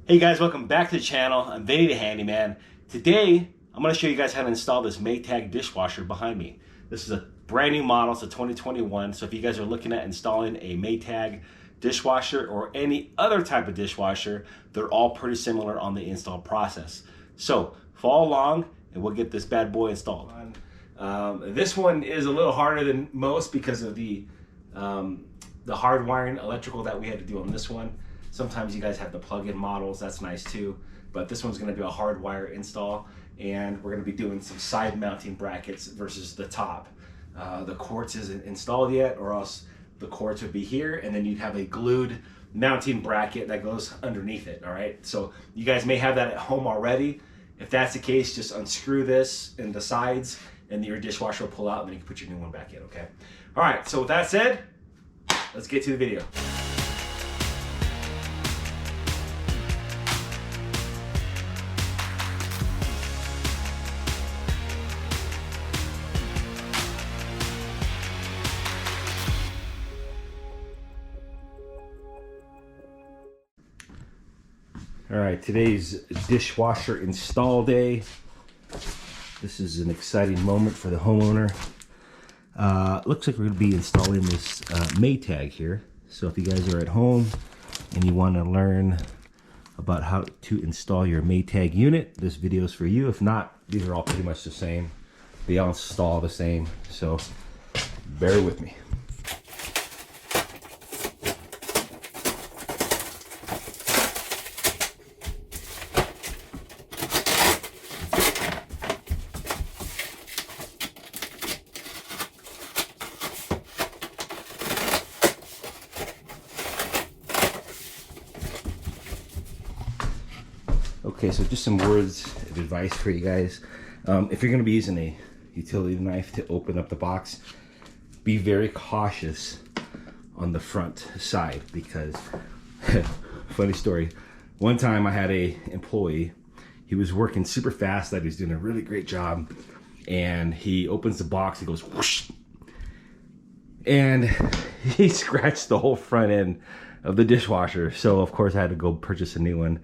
Hey guys, welcome back to the channel. I'm Vinny the Handyman. Today, I'm going to show you guys how to install this Maytag dishwasher behind me. This is a brand new model, it's a 2021. So if you guys are looking at installing a Maytag dishwasher or any other type of dishwasher, they're all pretty similar on the install process. So follow along and we'll get this bad boy installed. This one is a little harder than most because of the hard wiring electrical that we had to do on this one. Sometimes you guys have the plug-in models, that's nice too, but this one's going to be a hard wire install, and we're going to be doing some side mounting brackets versus the top. The quartz isn't installed yet, or else the quartz would be here and then you'd have a glued mounting bracket that goes underneath it. All right, so you guys may have that at home already. If that's the case, just unscrew this in the sides and your dishwasher will pull out, and then you can put your new one back in. Okay, all right, so with that said, let's get to the video. All right, today's dishwasher install day. This is an exciting moment for the homeowner. Looks like we're going to be installing this Maytag here. So if you guys are at home and you want to learn about how to install your Maytag unit, this video is for you. If not, these are all pretty much the same. They all install the same, so bear with me. Okay, so just some words of advice for you guys. If you're going to be using a utility knife to open up the box, be very cautious on the front side, because funny story, one time I had a employee, he was working super fast, that he was doing a really great job, and he opens the box, he goes whoosh, and he scratched the whole front end of the dishwasher. So of course I had to go purchase a new one.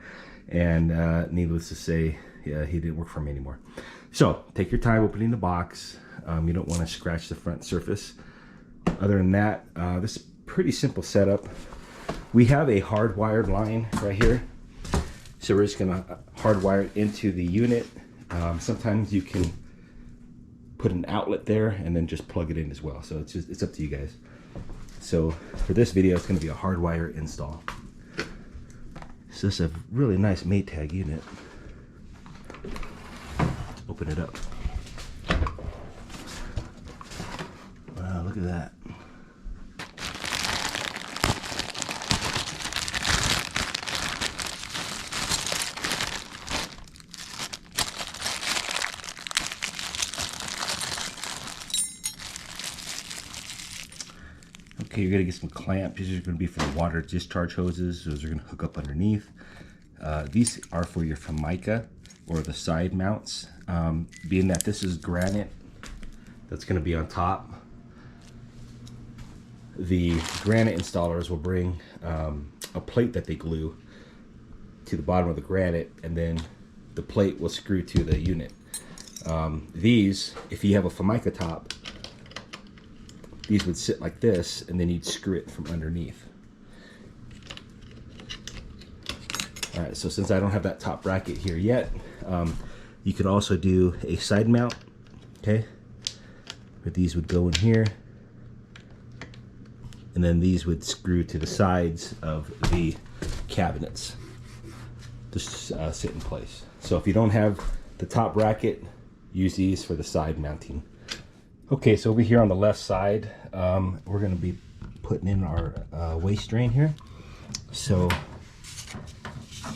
And needless to say, yeah, he didn't work for me anymore. So take your time opening the box. You don't want to scratch the front surface. Other than that, this is a pretty simple setup. We have a hardwired line right here, so we're just gonna hardwire it into the unit. Sometimes you can put an outlet there and then just plug it in as well. So it's up to you guys. So for this video, it's gonna be a hardwire install. So this is a really nice Maytag unit. Open it up. Wow, look at that. Okay, you're gonna get some clamps. These are gonna be for the water discharge hoses. Those are gonna hook up underneath. These are for your Formica or the side mounts. Being that this is granite that's gonna be on top, the granite installers will bring a plate that they glue to the bottom of the granite, and then the plate will screw to the unit. These, if you have a Formica top, these would sit like this, and then you'd screw it from underneath. All right, so since I don't have that top bracket here yet, you could also do a side mount, okay? Where these would go in here, and then these would screw to the sides of the cabinets, just sit in place. So if you don't have the top bracket, use these for the side mounting. Okay, so over here on the left side, we're going to be putting in our waste drain here. So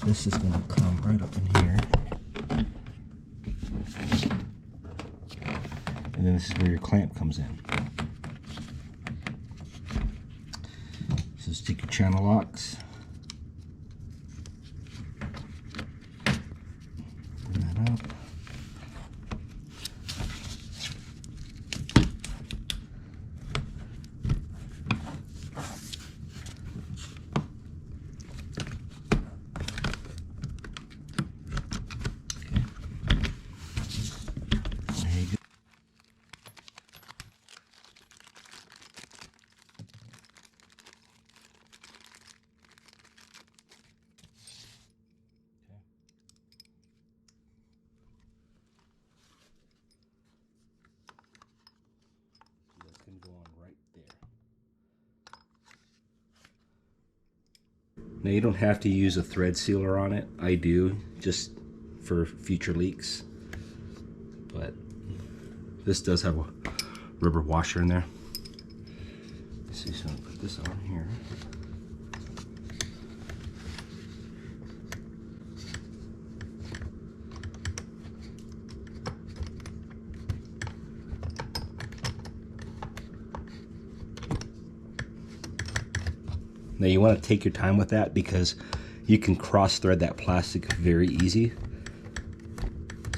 this is going to come right up in here. And then this is where your clamp comes in. So just take your channel locks. Bring that up. Now you don't have to use a thread sealer on it. I do, just for future leaks. But this does have a rubber washer in there. Let's see, so I'm gonna put this on here. Now you want to take your time with that because you can cross thread that plastic very easy.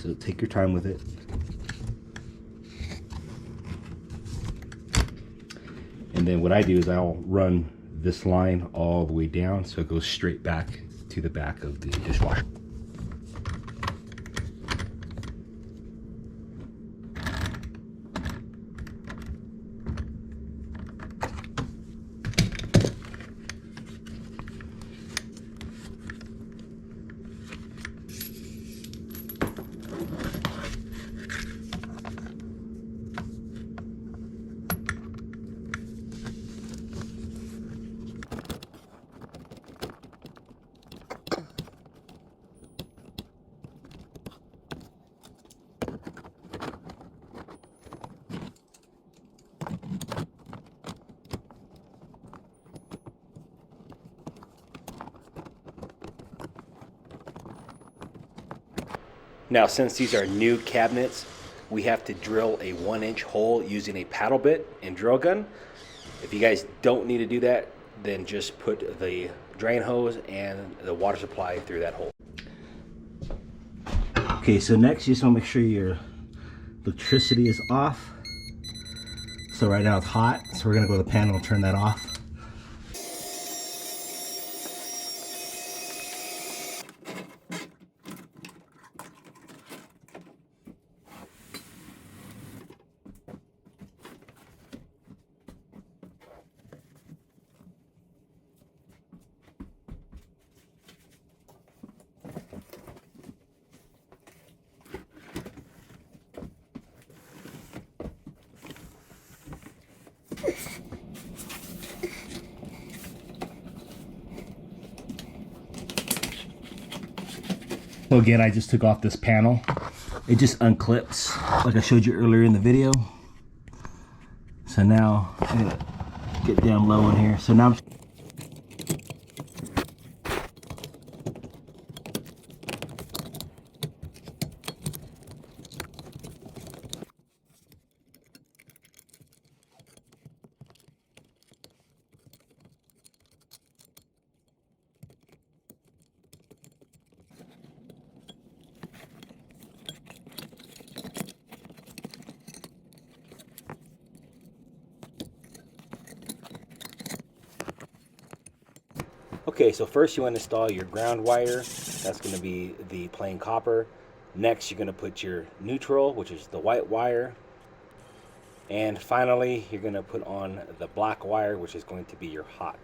So take your time with it. And then what I do is I'll run this line all the way down so it goes straight back to the back of the dishwasher. Now, since these are new cabinets, we have to drill a 1-inch hole using a paddle bit and drill gun. If you guys don't need to do that, then just put the drain hose and the water supply through that hole. Okay, so next you just want to make sure your electricity is off. So right now it's hot, so we're going to go to the panel and turn that off. So again, I just took off this panel. It just unclips like I showed you earlier in the video. So now I'm gonna get down low in here. So now I'm okay, so first you want to install your ground wire. That's going to be the plain copper. Next, you're going to put your neutral, which is the white wire. And finally, you're going to put on the black wire, which is going to be your hot.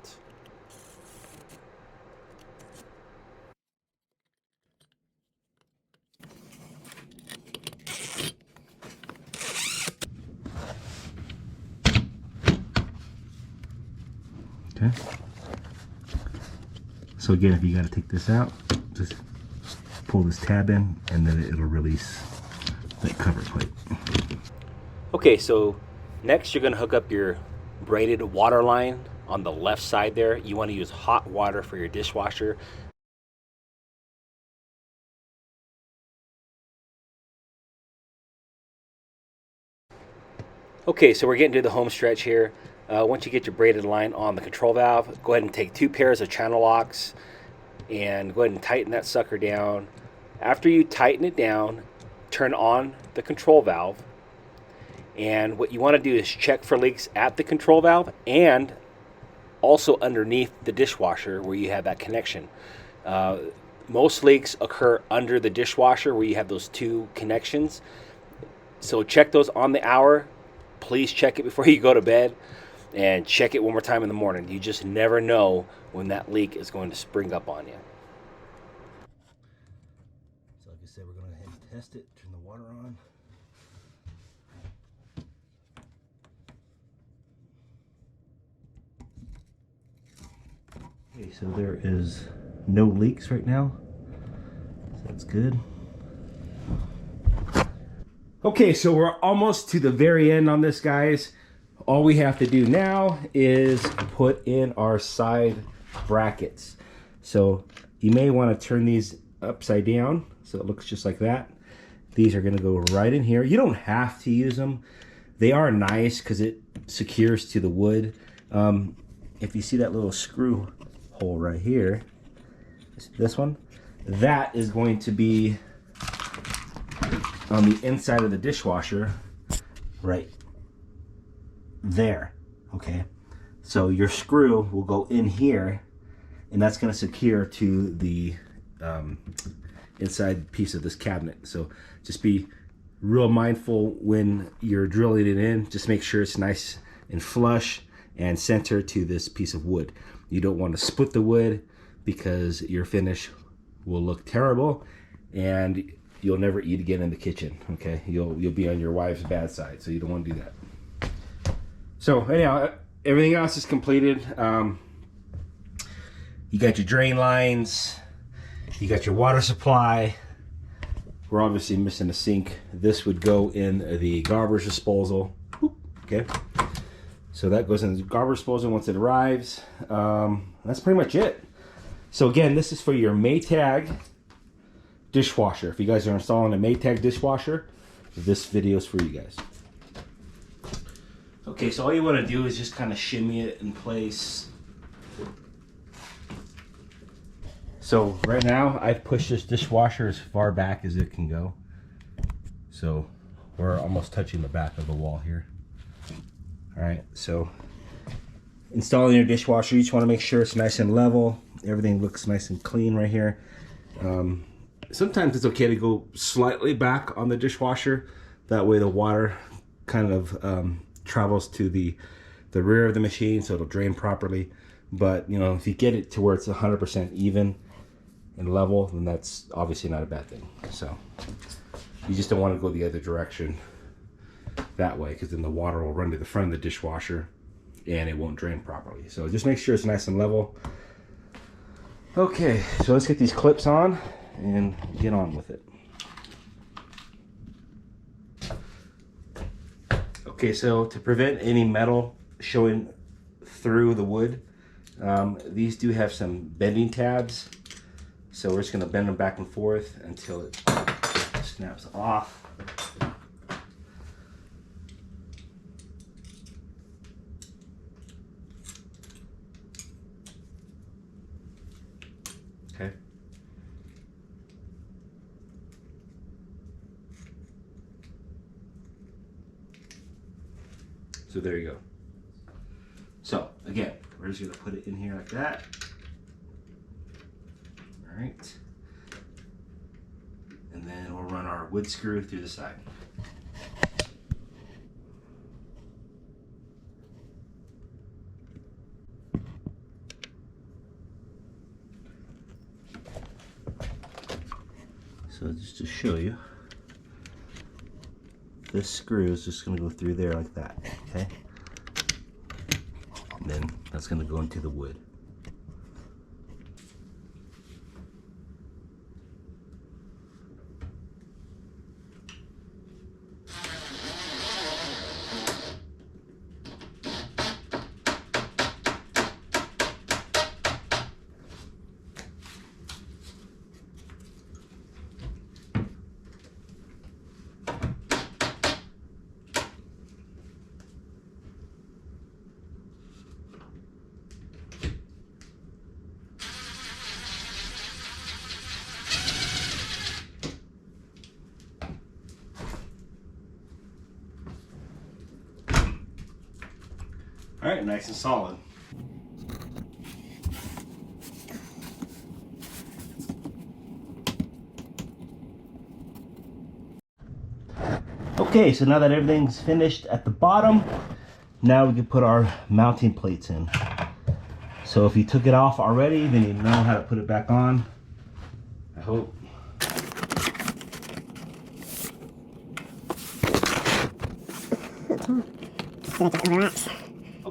Okay. So again, if you got to take this out, just pull this tab in and then it'll release that cover plate. Okay, so next you're going to hook up your braided water line on the left side there. You want to use hot water for your dishwasher. Okay, so we're getting to the home stretch here. Once you get your braided line on the control valve, go ahead and take 2 pairs of channel locks and go ahead and tighten that sucker down. After you tighten it down, turn on the control valve. And what you want to do is check for leaks at the control valve and also underneath the dishwasher where you have that connection. Most leaks occur under the dishwasher where you have those 2 connections. So check those on the hour. Please check it before you go to bed, and check it one more time in the morning. You just never know when that leak is going to spring up on you. So like I said, we're going to go ahead and test it, turn the water on. Okay, so there is no leaks right now, so that's good. Okay, so we're almost to the very end on this, guys. All we have to do now is put in our side brackets. So you may want to turn these upside down so it looks just like that. These are going to go right in here. You don't have to use them. They are nice because it secures to the wood. If you see that little screw hole right here, this one, that is going to be on the inside of the dishwasher right there. Okay, so your screw will go in here, and that's going to secure to the inside piece of this cabinet. So just be real mindful when you're drilling it in. Just make sure it's nice and flush and center to this piece of wood. You don't want to split the wood because your finish will look terrible and you'll never eat again in the kitchen. Okay, you'll be on your wife's bad side, so you don't want to do that. So anyhow, everything else is completed. You got your drain lines, you got your water supply. We're obviously missing a sink. This would go in the garbage disposal. Okay, so that goes in the garbage disposal once it arrives. That's pretty much it. So again, this is for your Maytag dishwasher. If you guys are installing a Maytag dishwasher, this video is for you guys. Okay, so all you want to do is just kind of shimmy it in place. So right now I've pushed this dishwasher as far back as it can go. So we're almost touching the back of the wall here. All right, so installing your dishwasher, you just want to make sure it's nice and level. Everything looks nice and clean right here. Sometimes it's okay to go slightly back on the dishwasher. That way the water kind of travels to the rear of the machine, so it'll drain properly. But you know, if you get it to where it's 100% even and level, then that's obviously not a bad thing. So you just don't want to go the other direction that way, because then the water will run to the front of the dishwasher and it won't drain properly. So just make sure it's nice and level. Okay, so let's get these clips on and get on with it. Okay, so to prevent any metal showing through the wood, these do have some bending tabs. So we're just going to bend them back and forth until it snaps off. Okay. So there you go. So again, we're just going to put it in here like that. All right. And then we'll run our wood screw through the side. So just to show you, this screw is just going to go through there like that, okay? And then that's going to go into the wood. All right, nice and solid. Okay, so now that everything's finished at the bottom, now we can put our mounting plates in. So if you took it off already, then you know how to put it back on, I hope.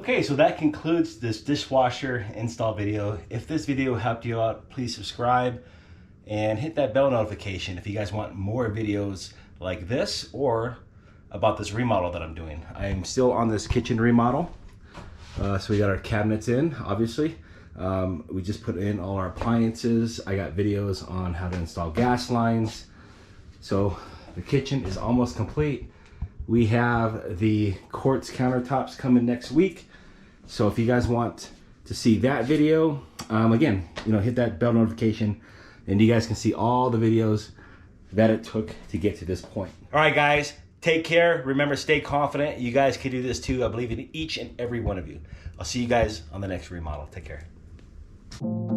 Okay, so that concludes this dishwasher install video. If this video helped you out, please subscribe and hit that bell notification if you guys want more videos like this or about this remodel that I'm doing. I'm still on this kitchen remodel. So we got our cabinets in, obviously. We just put in all our appliances. I got videos on how to install gas lines. So the kitchen is almost complete. We have the quartz countertops coming next week. So if you guys want to see that video, again, hit that bell notification and you guys can see all the videos that it took to get to this point. All right, guys, take care. Remember, stay confident. You guys can do this too. I believe in each and every one of you. I'll see you guys on the next remodel. Take care.